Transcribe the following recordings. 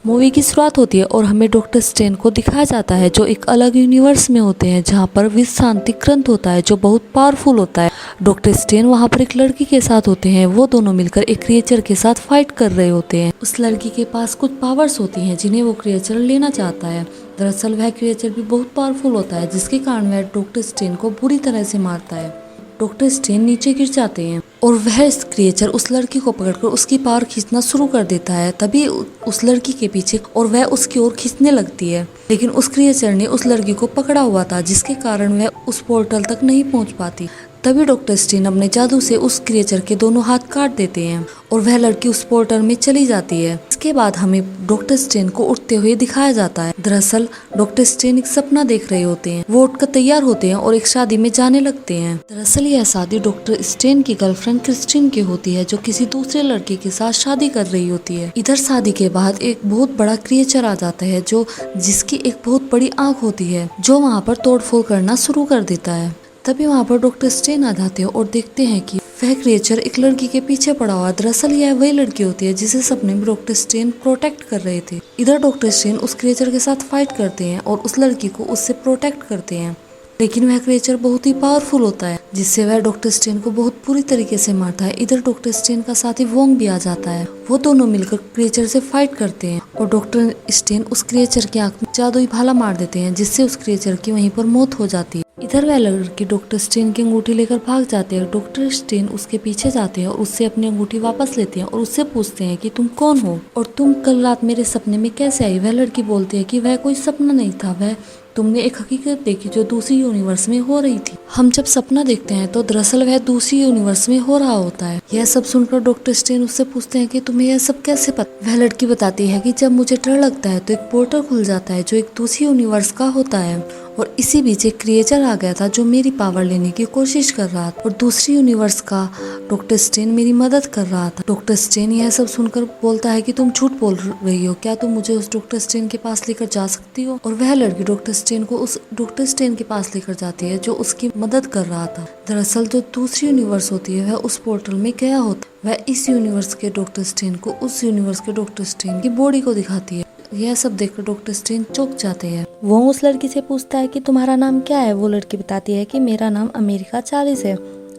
Movie की शुरुआत होती है और हमें डॉक्टर स्ट्रेन को दिखाया जाता है जो एक अलग यूनिवर्स में होते हैं जहाँ पर विश्व शांति ग्रंथ होता है जो बहुत पावरफुल होता है। डॉक्टर स्ट्रेन वहाँ पर एक लड़की के साथ होते हैं, वो दोनों मिलकर एक क्रिएचर के साथ फाइट कर रहे होते हैं। उस लड़की के पास कुछ पावर्स होती हैं जिन्हें वो क्रिएचर लेना चाहता है। दरअसल वह क्रिएचर भी बहुत पावरफुल होता है जिसके कारण वह डॉक्टर स्ट्रेन को बुरी तरह से मारता है। डॉक्टर स्ट्रेन नीचे गिर जाते हैं और वह इस क्रिएचर उस लड़की को पकड़कर उसकी पावर खींचना शुरू कर देता है। तभी उस लड़की के पीछे और वह उसकी ओर खींचने लगती है, लेकिन उस क्रिएचर ने उस लड़की को पकड़ा हुआ था जिसके कारण वह उस पोर्टल तक नहीं पहुंच पाती। तभी डॉक्टर स्ट्रेन अपने जादू से उस क्रिएचर के दोनों हाथ काट देते हैं और वह लड़की उस पोर्टल में चली जाती है। इसके बाद हमें डॉक्टर स्ट्रेन को उठते हुए दिखाया जाता है। दरअसल डॉक्टर स्ट्रेन एक सपना देख रहे होते हैं, वो उठकर तैयार होते हैं और एक शादी में जाने लगते हैं। दरअसल यह शादी डॉक्टर स्ट्रेन की गर्लफ्रेंड क्रिस्टीन की होती है जो किसी दूसरे लड़के के साथ शादी कर रही होती है। इधर शादी के बाद एक बहुत बड़ा क्रिएचर आ जाता है जिसकी एक बहुत बड़ी आंख होती है जो वहाँ पर तोड़फोड़ करना शुरू कर देता है। तभी वहाँ पर डॉक्टर स्ट्रेन आ जाते हैं और देखते हैं कि वह क्रिएचर एक लड़की के पीछे पड़ा हुआ। दरअसल यह वही लड़की होती है जिसे सपने में डॉक्टर स्ट्रेन प्रोटेक्ट कर रहे थे। इधर डॉक्टर स्ट्रेन उस क्रिएचर के साथ फाइट करते हैं और उस लड़की को उससे प्रोटेक्ट करते हैं, लेकिन वह क्रिएचर बहुत ही पावरफुल होता है जिससे वह डॉक्टर स्ट्रेन को बहुत बुरी तरीके से मारता है। इधर डॉक्टर स्ट्रेन का साथी वोंग भी आ जाता है। वो दोनों मिलकर क्रिएचर से फाइट करते हैं और डॉक्टर स्ट्रेन उस क्रिएचर की आंख में जादुई भाला मार देते हैं जिससे उस क्रिएचर की वहीं पर मौत हो जाती है। इधर वह लड़की डॉक्टर स्ट्रेन की अंगूठी लेकर भाग जाते हैं। डॉक्टर स्ट्रेन उसके पीछे जाते हैं और उससे अपनी अंगूठी वापस लेते हैं और उससे पूछते हैं कि तुम कौन हो और तुम कल रात मेरे सपने में कैसे आई। वह लड़की बोलती है कि वह कोई सपना नहीं था, वह तुमने एक हकीकत देखी जो दूसरी यूनिवर्स में हो रही थी। हम जब सपना देखते हैं तो दरअसल वह दूसरी यूनिवर्स में हो रहा होता है। यह सब सुनकर डॉक्टर स्ट्रेन उससे पूछते हैं कि तुम्हें यह सब कैसे पता। वह लड़की बताती है कि जब मुझे डर लगता है तो एक पोर्टल खुल जाता है जो एक दूसरी यूनिवर्स का होता है और इसी बीच एक क्रिएचर आ गया था जो मेरी पावर लेने की कोशिश कर रहा था और दूसरी यूनिवर्स का डॉक्टर स्ट्रेन मेरी मदद कर रहा था। डॉक्टर स्ट्रेन यह सब सुनकर बोलता है कि तुम झूठ बोल रही हो, क्या तुम मुझे उस डॉक्टर स्ट्रेन के पास लेकर जा सकती हो। और वह लड़की डॉक्टर स्ट्रेन को उस डॉक्टर स्ट्रेन के पास लेकर जाती है जो उसकी मदद कर रहा था। दरअसल जो दूसरी यूनिवर्स होती है वह उस पोर्टल में गया होता है। वह इस यूनिवर्स के डॉक्टर स्ट्रेन को उस यूनिवर्स के डॉक्टर स्ट्रेन की बॉडी को दिखाती है। यह सब देखकर डॉक्टर स्ट्रेन चौंक जाते हैं। वो उस लड़की से पूछता है कि तुम्हारा नाम क्या है। वो लड़की बताती है कि मेरा नाम अमेरिका 40 है।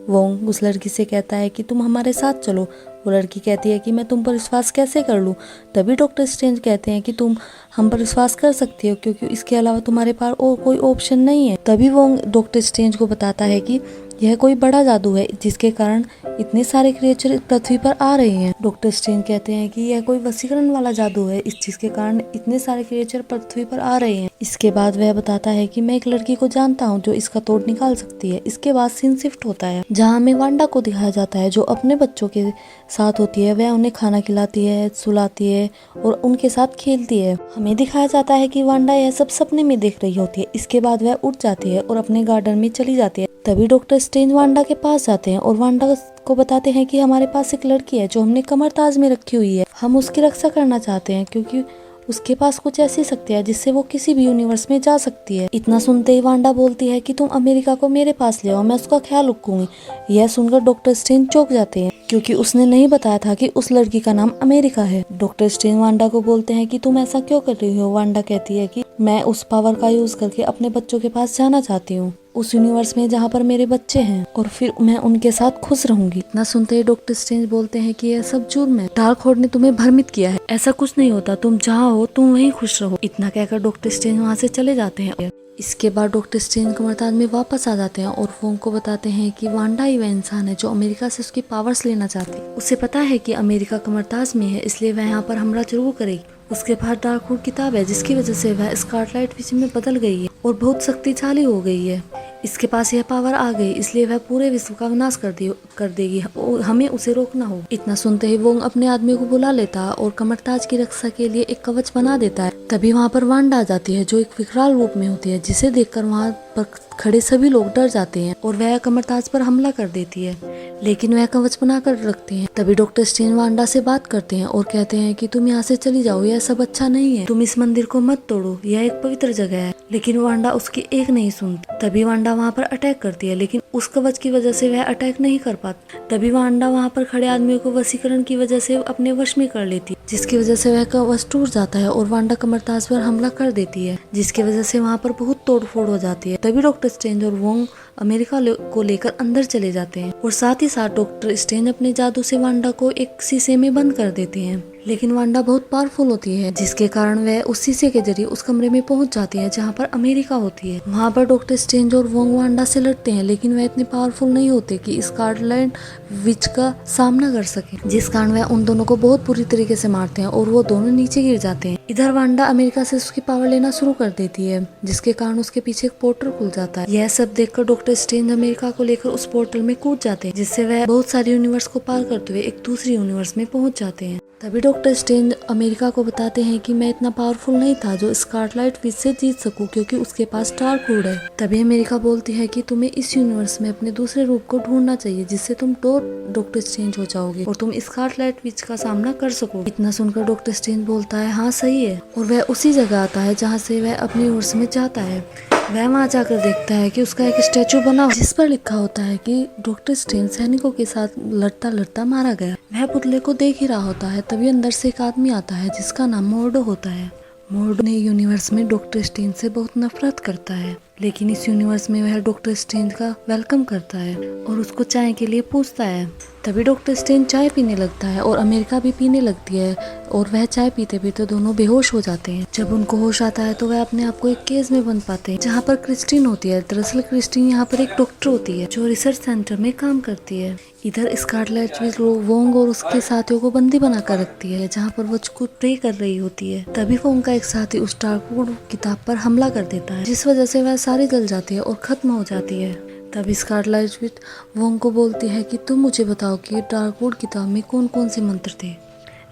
वो उस लड़की से कहता है कि तुम हमारे साथ चलो। वो लड़की कहती है कि मैं तुम पर विश्वास कैसे कर लूं। तभी डॉक्टर स्ट्रेंज कहते हैं कि तुम हम पर विश्वास कर सकती हो क्योंकि इसके अलावा तुम्हारे पास और कोई ऑप्शन नहीं है। तभी वो डॉक्टर स्ट्रेंज को बताता है कि यह कोई बड़ा जादू है जिसके कारण इतने सारे क्रिएचर पृथ्वी पर आ रहे हैं। डॉक्टर स्ट्रेंज कहते हैं कि यह कोई वशीकरण वाला जादू है इस चीज के कारण इतने सारे क्रिएचर पृथ्वी पर आ रहे हैं। इसके बाद वह बताता है कि मैं एक लड़की को जानता हूँ जो इसका तोड़ निकाल सकती है। इसके बाद सीन शिफ्ट होता है जहाँ हमें वांडा को दिखाया जाता है जो अपने बच्चों के साथ होती है। वह उन्हें खाना खिलाती है, सुलाती है और उनके साथ खेलती है। हमें दिखाया जाता है कि वांडा यह सब सपने में देख रही होती है। इसके बाद वह उठ जाती है और अपने गार्डन में चली जाती है। तभी डॉक्टर स्ट्रेंज वांडा के पास जाते हैं और वांडा को बताते हैं कि हमारे पास एक लड़की है जो हमने कमरताज में रखी हुई है। हम उसकी रक्षा करना चाहते हैं क्योंकि उसके पास कुछ ऐसी शक्ति है जिससे वो किसी भी यूनिवर्स में जा सकती है। इतना सुनते ही वांडा बोलती है कि तुम अमेरिका को मेरे पास ले आओ, मैं उसका ख्याल रखूंगी। यह सुनकर डॉक्टर स्ट्रेंज चौंक जाते हैं क्योंकि उसने नहीं बताया था कि उस लड़की का नाम अमेरिका है। डॉक्टर स्ट्रेंज वांडा को बोलते हैं कि तुम ऐसा क्यों कर रही हो। वांडा कहती है कि मैं उस पावर का यूज करके अपने बच्चों के पास जाना चाहती हूँ, उस यूनिवर्स में जहाँ पर मेरे बच्चे हैं, और फिर मैं उनके साथ खुश रहूंगी। इतना सुनते ही डॉक्टर स्ट्रेंज बोलते हैं कि यह सब जुर्म है, डार्क होल्ड ने तुम्हें भ्रमित किया है, ऐसा कुछ नहीं होता, तुम जहाँ हो तुम वहीं खुश रहो। इतना कहकर डॉक्टर स्ट्रेंज वहाँ से चले जाते हैं। इसके बाद डॉक्टर स्ट्रेंज कमरताज में वापस आ जाते हैं और वोंग को बताते हैं कि वांडा ही वह इंसान है जो अमेरिका से उसकी पावर्स लेना चाहती है। उसे पता है कि अमेरिका कमरताज में है, इसलिए वह यहाँ पर हमला जरूर करेगी। उसके पास डार्क होल्ड किताब है जिसकी वजह से वह स्कारलाइट विजन में बदल गई है और बहुत शक्तिशाली हो गई है। इसके पास यह पावर आ गई इसलिए वह पूरे विश्व का विनाश कर देगी और हमें उसे रोकना होगा। इतना सुनते ही वोंग अपने आदमी को बुला लेता है और कमरताज की रक्षा के लिए एक कवच बना देता है। तभी वहाँ पर वांडा आ जाती है जो एक विकराल रूप में होती है, जिसे देखकर वहाँ पर खड़े सभी लोग डर जाते हैं और वह कमरताज पर हमला कर देती है। लेकिन वह कवच बना कर रखते हैं। तभी डॉक्टर स्ट्रेंज वांडा से बात करते हैं और कहते हैं कि तुम यहाँ से चली जाओ, यह सब अच्छा नहीं है, तुम इस मंदिर को मत तोड़ो, यह एक पवित्र जगह है। लेकिन वांडा उसकी एक नहीं सुनती। तभी वांडा वहाँ पर अटैक करती है, लेकिन उस कवच की वजह से वह अटैक नहीं कर पाती। तभी वांडा वहाँ पर खड़े आदमियों को वशीकरण की वजह से अपने वश में कर लेती है, जिसकी वजह से वह कवच टूट जाता है और वांडा कमरताज पर हमला कर देती है, जिसकी वजह से वहाँ पर बहुत तोड़फोड़ हो जाती है। तभी डॉक्टर स्ट्रेंज और वोंग अमेरिका को लेकर अंदर चले जाते हैं और साथ ही साथ डॉक्टर स्ट्रेंज अपने जादू से वांडा को एक शीशे में बंद कर देते हैं। लेकिन वांडा बहुत पावरफुल होती है, जिसके कारण वह उस शीशे के जरिए उस कमरे में पहुंच जाती है जहां पर अमेरिका होती है। वहां पर डॉक्टर स्ट्रेंज और वोंग वांडा से लड़ते हैं, लेकिन वह इतने पावरफुल नहीं होते कि स्कारलेट विच का सामना कर सके, जिस कारण वह उन दोनों को बहुत बुरी तरीके से मारते हैं और वो दोनों नीचे गिर जाते हैं। इधर वांडा अमेरिका से उसकी पावर लेना शुरू कर देती है, जिसके कारण उसके पीछे एक पोर्टल खुल जाता है। यह सब देखकर डॉक्टर स्ट्रेंज अमेरिका को लेकर उस पोर्टल में कूद जाते हैं, जिससे वह बहुत सारे यूनिवर्स को पार करते हुए एक दूसरे यूनिवर्स में पहुंच जाते हैं। तभी डॉक्टर स्ट्रेंज अमेरिका को बताते हैं कि मैं इतना पावरफुल नहीं था जो स्कारलेट विच से जीत सकूं, क्योंकि उसके पास डार्कवुड है। तभी अमेरिका बोलती है कि तुम्हें इस यूनिवर्स में अपने दूसरे रूप को ढूंढना चाहिए, जिससे तुम डॉक्टर स्ट्रेंज हो जाओगे और तुम स्कारलेट विच का सामना कर सको। इतना सुनकर डॉक्टर स्ट्रेंज बोलता है हाँ सही है, और वह उसी जगह आता है जहाँ से वह अपने यूनिवर्स में जाता है। वह वहाँ जाकर देखता है कि उसका एक स्टैचू बना हुआ जिस पर लिखा होता है कि डॉक्टर स्ट्रेंज सैनिकों के साथ लड़ता लड़ता मारा गया। वह पुतले को देख ही रहा होता है, तभी अंदर से एक आदमी आता है जिसका नाम मोर्डो होता है। मोर्डो ने यूनिवर्स में डॉक्टर स्ट्रेंज से बहुत नफरत करता है, लेकिन इस यूनिवर्स में वह डॉक्टर स्ट्रेंज का वेलकम करता है और उसको चाय के लिए पूछता है। तभी डॉक्टर स्ट्रेंज चाय पीने लगता है और अमेरिका भी पीने लगती है, और वह चाय पीते पीते दोनों बेहोश हो जाते हैं। जब उनको होश आता है तो वह अपने आप को एक केज में बंद पाते हैं जहाँ पर क्रिस्टीन होती है। दरअसल क्रिस्टीन यहाँ पर एक डॉक्टर होती है जो रिसर्च सेंटर में काम करती है। इधर स्कारलेट विच वोंग और उसके साथियों को बंदी बना कर रखती है जहाँ पर वो कुछ प्रे कर रही होती है। तभी वोंग का एक साथी उस डार्कवुड किताब पर हमला कर देता है, जिस वजह से वह सारी जल जाती है और खत्म हो जाती है। तब स्कारलेट विच वोंग को बोलती है कि तुम मुझे बताओ कि डार्कवुड किताब में कौन कौन से मंत्र थे,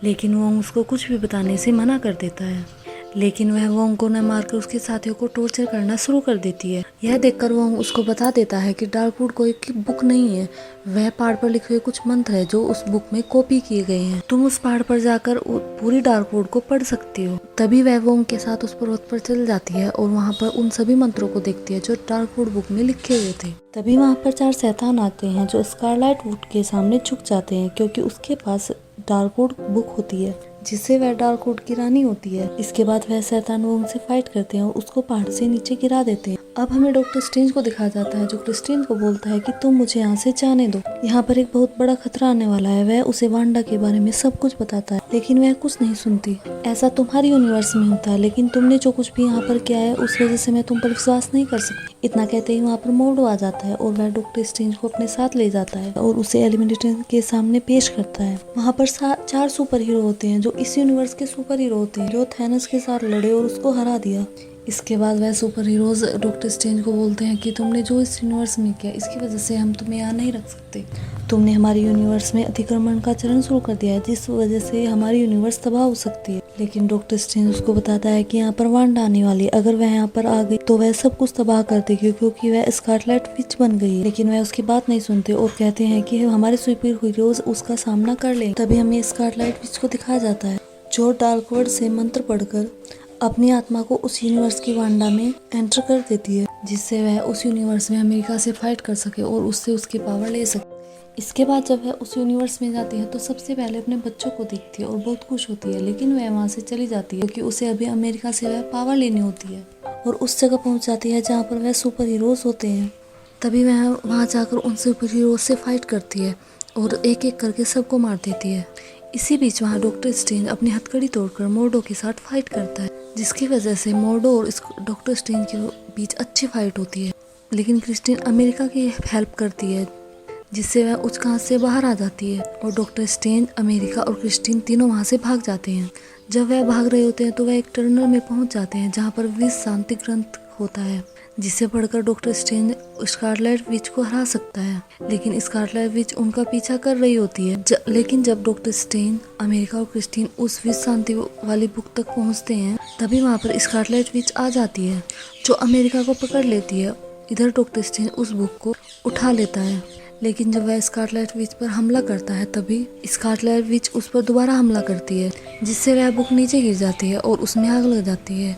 लेकिन वोंग उसको कुछ भी बताने से मना कर देता है। लेकिन वह वोंग को न मारकर उसके साथियों को टॉर्चर करना शुरू कर देती है। यह देखकर वोंग उसको बता देता है कि डार्कवुड कोई की बुक नहीं है, वह पहाड़ पर लिखे हुए कुछ मंत्र है जो उस बुक में कॉपी किए गए हैं। तुम उस पहाड़ पर जाकर पूरी डार्कवुड को पढ़ सकती हो। तभी वह वोंग के साथ उस पर्वत पर चल जाती है और वहाँ पर उन सभी मंत्रों को देखती है जो डार्कवुड बुक में लिखे हुए थे। तभी वहाँ पर 4 शैतान आते हैं जो स्कारलेट वुड के सामने झुक जाते हैं, क्योंकि उसके पास डार्कवुड बुक होती है जिससे वह डार्कवुड की रानी होती है। इसके बाद वह शैतान वोंग से फाइट करते हैं और उसको पहाड़ से नीचे गिरा देते हैं। अब हमें डॉक्टर स्ट्रेंज को दिखाया जाता है जो क्रिस्टीन को बोलता है कि तुम मुझे यहाँ से जाने दो, यहाँ पर एक बहुत बड़ा खतरा आने वाला है। वह उसे वांडा के बारे में सब कुछ बताता है, लेकिन वह कुछ नहीं सुनती। ऐसा तुम्हारी यूनिवर्स में होता है, लेकिन तुमने जो कुछ भी यहाँ पर किया है उस वजह से मैं तुम पर विश्वास नहीं कर सकती। इतना कहते ही वहाँ पर मोर्डो आ जाता है और वह डॉक्टर स्ट्रेंज को अपने साथ ले जाता है और उसे एलिमिनेटर के सामने पेश करता है। वहाँ पर 4 सुपर हीरो होते हैं जो इस यूनिवर्स के सुपर हीरो होते हैं, जो थैनोस के साथ लड़े और उसको हरा दिया। इसके बाद वह सुपर हीरोज डॉक्टर स्ट्रेंज को बोलते हैं कि तुमने जो इस यूनिवर्स में किया इसकी वजह से हम तुम्हें यहाँ नहीं रख सकते। तुमने हमारे यूनिवर्स में अतिक्रमण का चरण शुरू कर दिया है, जिस वजह से हमारी यूनिवर्स तबाह हो सकती है। लेकिन डॉक्टर स्ट्रेंज उसको बताता है कि यहाँ पर वांडा आने वाली है, अगर वह यहाँ पर आ गई तो वह सब कुछ तबाह कर देगी, क्योंकि वह स्कारलेट विच बन गई है। लेकिन वह उसकी बात नहीं सुनते और कहते हैं कि हमारे सुपर हीरोज उसका सामना कर ले। तभी हमें स्कारलेट विच को दिखाया जाता है जो डार्कवुड से मंत्र पढ़कर अपनी आत्मा को उस यूनिवर्स की वांडा में एंटर कर देती है, जिससे वह उस यूनिवर्स में अमेरिका से फाइट कर सके और उससे उसकी पावर ले सके। इसके बाद जब वह उस यूनिवर्स में जाती है तो सबसे पहले अपने बच्चों को देखती है और बहुत खुश होती है, लेकिन वह वहाँ से चली जाती है क्योंकि उसे अभी अमेरिका से वह पावर लेनी होती है और उस जगह पहुँच जाती है जहाँ पर वह सुपर हीरोज होते हैं। तभी वह वहाँ जाकर उन सुपर हीरोज से फाइट करती है और एक एक करके सबको मार देती है। इसी बीच वहाँ डॉक्टर स्ट्रेंज अपनी हथकड़ी तोड़कर मोर्डो के साथ फाइट करता है, जिसकी वजह से मोर्डो और डॉक्टर स्ट्रेंज के बीच अच्छी फाइट होती है। लेकिन क्रिस्टीन अमेरिका की हेल्प करती है, जिससे वह उस कांच से बाहर आ जाती है और डॉक्टर स्ट्रेंज, अमेरिका और क्रिस्टीन तीनों वहाँ से भाग जाते हैं। जब वह भाग रहे होते हैं तो वह एक टनल में पहुँच जाते हैं जहाँ पर विष शांति ग्रंथ होता है, जिसे पढ़कर डॉक्टर स्ट्रेंज स्कारलेट विच को हरा सकता है। लेकिन स्कारलेट विच उनका पीछा कर रही होती है। लेकिन जब डॉक्टर स्ट्रेंज, अमेरिका और क्रिस्टीन उस विच शांति वाली बुक तक पहुंचते हैं तभी वहां पर स्कारलेट विच आ जाती है जो अमेरिका को पकड़ लेती है। इधर डॉक्टर स्ट्रेंज उस बुक को उठा लेता है, लेकिन जब वह स्कारलेट विच पर हमला करता है तभी स्कारलेट विच उस पर दोबारा हमला करती है, जिससे वह बुक नीचे गिर जाती है और उसमें आग लग जाती है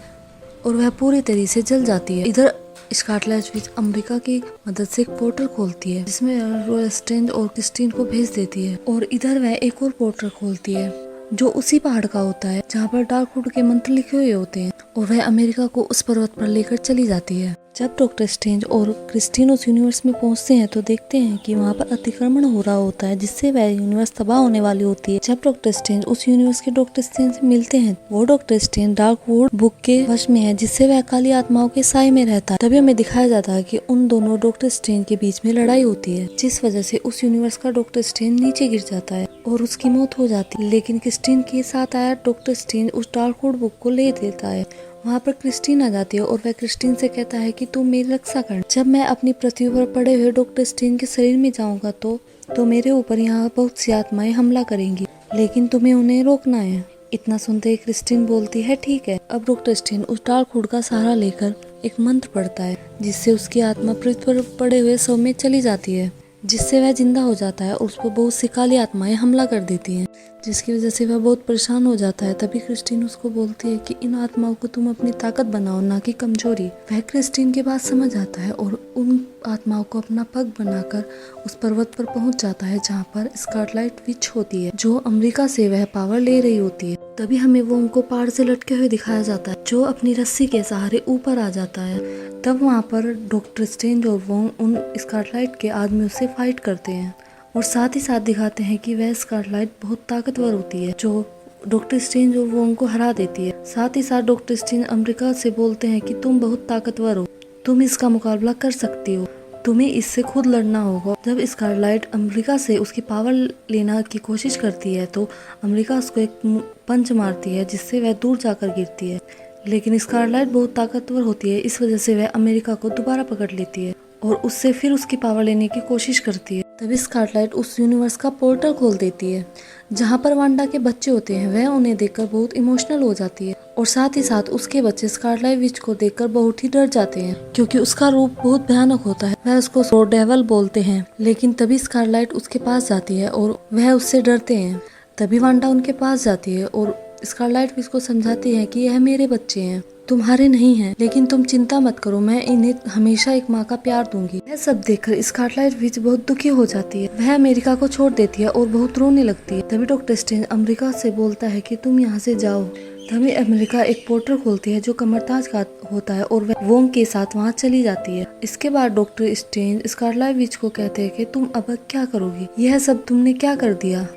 और वह पूरी तरह से जल जाती है। इधर स्कारलेट विच अमेरिका की मदद से एक पोर्टल खोलती है जिसमें डॉक्टर स्ट्रेंज और क्रिस्टीन को भेज देती है, और इधर वह एक और पोर्टल खोलती है जो उसी पहाड़ का होता है जहाँ पर डार्कवुड के मंत्र लिखे हुए होते हैं, और वह अमेरिका को उस पर्वत पर लेकर चली जाती है। जब डॉक्टर स्ट्रेंज और क्रिस्टीन उस यूनिवर्स में पहुंचते हैं तो देखते हैं कि वहां पर अतिक्रमण हो रहा होता है, जिससे वह यूनिवर्स तबाह होने वाली होती है। जब डॉक्टर स्ट्रेंज उस यूनिवर्स के डॉक्टर स्ट्रेंज से मिलते हैं, वो डॉक्टर स्ट्रेंज डार्कवुड बुक के वश में है, जिससे वह काली आत्माओं के साए में रहता है। तभी हमें दिखाया जाता है कि उन दोनों डॉक्टर स्ट्रेंज के बीच में लड़ाई होती है, जिस वजह से उस यूनिवर्स का डॉक्टर स्ट्रेंज नीचे गिर जाता है और उसकी मौत हो जाती है। लेकिन क्रिस्टीन के साथ आया डॉक्टर स्ट्रेंज उस डार्कवुड बुक को ले लेता है। वहाँ पर क्रिस्टीन आ जाती है और वह क्रिस्टीन से कहता है कि तुम मेरी रक्षा कर। जब मैं अपनी पृथ्वी पर पड़े हुए डॉक्टर स्ट्रेंज के शरीर में जाऊंगा तो मेरे ऊपर यहाँ बहुत सी आत्माएं हमला करेंगी, लेकिन तुम्हें उन्हें रोकना है। इतना सुनते ही क्रिस्टीन बोलती है ठीक है। अब डॉक्टर स्ट्रेंज उस डार्कवुड का सहारा लेकर एक मंत्र पढ़ता है, जिससे उसकी आत्मा पृथ्वी पर पड़े हुए शव में चली जाती है, जिससे वह जिंदा हो जाता है और उस पर बहुत सी काली आत्माएं हमला कर देती हैं, जिसकी वजह से वह बहुत परेशान हो जाता है। तभी क्रिस्टीन उसको बोलती है कि इन आत्माओं को तुम अपनी ताकत बनाओ, ना कि कमजोरी। वह क्रिस्टीन की बात समझ आता है और उन आत्माओं को अपना पग बनाकर उस पर्वत पर पहुंच जाता है जहां पर स्कारलेट विच होती है, जो अमेरिका से वह पावर ले रही होती है। तभी हमें वो उनको पहाड़ से लटके हुए दिखाया जाता है, जो अपनी रस्सी के सहारे ऊपर आ जाता है। तब वहाँ पर डॉक्टर स्ट्रेंज और वोंग उन स्कारलेट के आदमियों से फाइट करते हैं, और साथ ही साथ दिखाते हैं कि वह स्कारलेट बहुत ताकतवर होती है, जो डॉक्टर स्ट्रेंज और वोंग को हरा देती है। साथ ही साथ डॉक्टर स्ट्रेंज अमेरिका से बोलते हैं कि तुम बहुत ताकतवर हो, तुम इसका मुकाबला कर सकती हो, तुम्हें इससे खुद लड़ना होगा। जब स्कारलेट अमेरिका से उसकी पावर लेना की कोशिश करती है तो अमेरिका उसको एक पंच मारती है, जिससे वह दूर जाकर गिरती है। लेकिन स्कारलेट बहुत ताकतवर होती है, इस वजह से वह अमेरिका को दोबारा पकड़ लेती है और उससे फिर उसकी पावर लेने की कोशिश करती है। तभी स्कारलेट उस यूनिवर्स का पोर्टल खोल देती है जहाँ पर वांडा के बच्चे होते हैं। वह उन्हें देखकर बहुत इमोशनल हो जाती है, और साथ ही साथ उसके बच्चे स्कारलेट विच को देखकर बहुत ही डर जाते हैं, क्योंकि उसका रूप बहुत भयानक होता है। वह उसको सो डेविल बोलते हैं। लेकिन तभी स्कारलेट उसके पास जाती है और वह उससे डरते हैं। तभी वांडा उनके पास जाती है और स्कारलेट विच को समझाती है कि यह मेरे बच्चे हैं, तुम्हारे नहीं हैं, लेकिन तुम चिंता मत करो, मैं इन्हें हमेशा एक माँ का प्यार दूंगी। यह सब देखकर स्कारलेट विच बहुत दुखी हो जाती है। वह अमेरिका को छोड़ देती है और बहुत रोने लगती है। तभी डॉक्टर स्ट्रेंज अमेरिका से बोलता है कि तुम यहाँ से जाओ। तभी अमेरिका एक पोर्टल खोलती है जो कमरताज का होता है और वह वोंग के साथ वहाँ चली जाती है। इसके बाद डॉक्टर स्ट्रेंज स्कारलेट विच को कहते हैं कि तुम अब क्या करोगी, यह सब तुमने क्या कर दिया।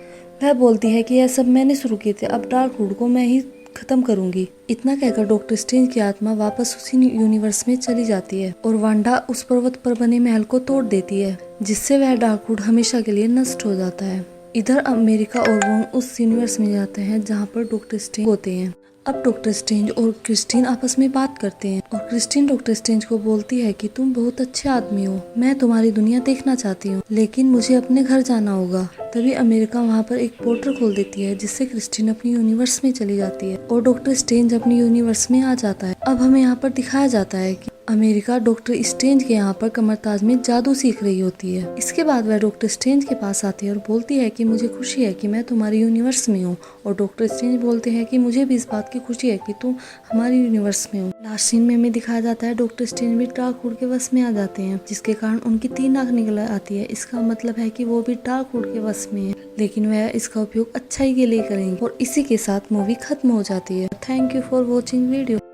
वह बोलती है कि यह सब मैंने शुरू किए थे, अब डार्कवुड को मैं ही खत्म करूंगी। इतना कहकर डॉक्टर स्ट्रेंज की आत्मा वापस उसी यूनिवर्स में चली जाती है और वांडा उस पर्वत पर बने महल को तोड़ देती है, जिससे वह डार्कवुड हमेशा के लिए नष्ट हो जाता है। इधर अमेरिका और वोंग उस यूनिवर्स में जाते हैं जहाँ पर डॉक्टर स्ट्रेंज होते हैं। अब डॉक्टर स्ट्रेंज और क्रिस्टीन आपस में बात करते हैं और क्रिस्टीन डॉक्टर स्ट्रेंज को बोलती है कि तुम बहुत अच्छे आदमी हो, मैं तुम्हारी दुनिया देखना चाहती हूँ, लेकिन मुझे अपने घर जाना होगा। तभी अमेरिका वहाँ पर एक पोर्टल खोल देती है, जिससे क्रिस्टीन अपनी यूनिवर्स में चली जाती है और डॉक्टर स्ट्रेंज अपनी यूनिवर्स में आ जाता है। अब हमें यहाँ पर दिखाया जाता है कि अमेरिका डॉक्टर स्ट्रेंज के यहाँ पर कमरताज में जादू सीख रही होती है। इसके बाद वह डॉक्टर स्ट्रेंज के पास आती है और बोलती है कि मुझे खुशी है कि मैं तुम्हारे यूनिवर्स में हूँ, और डॉक्टर स्ट्रेंज बोलते हैं कि मुझे भी इस बात की खुशी है कि तुम हमारे यूनिवर्स में हो। लास्ट सीन में हमें दिखाया जाता है डॉक्टर स्ट्रेंज भी डार्कवुड के वश में आ जाते हैं, जिसके कारण उनकी 3 आंख निकल आती है। इसका मतलब है कि वो भी डार्कवुड के वश में है, लेकिन वह इसका उपयोग अच्छाई के लिए करेंगे। और इसी के साथ मूवी खत्म हो जाती है। Thank you for watching video.